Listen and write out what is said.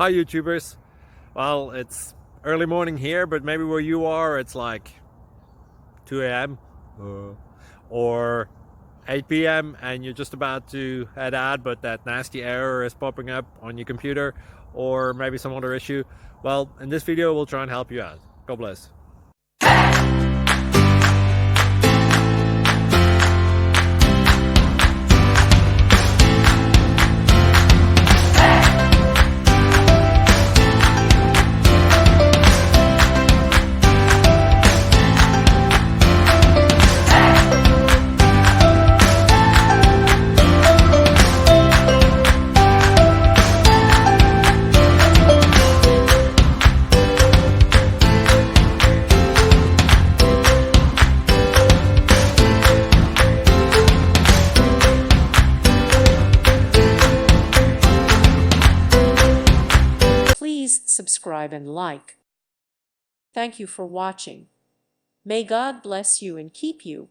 Hi YouTubers. Well, it's early morning here, but maybe where you are it's like 2 a.m. or 8 p.m. and you're just about to head out, but that nasty error is popping up on your computer, or maybe some other issue. Well, in this video we'll try and help you out. God bless. Please subscribe and like. Thank you for watching. May God bless you and keep you.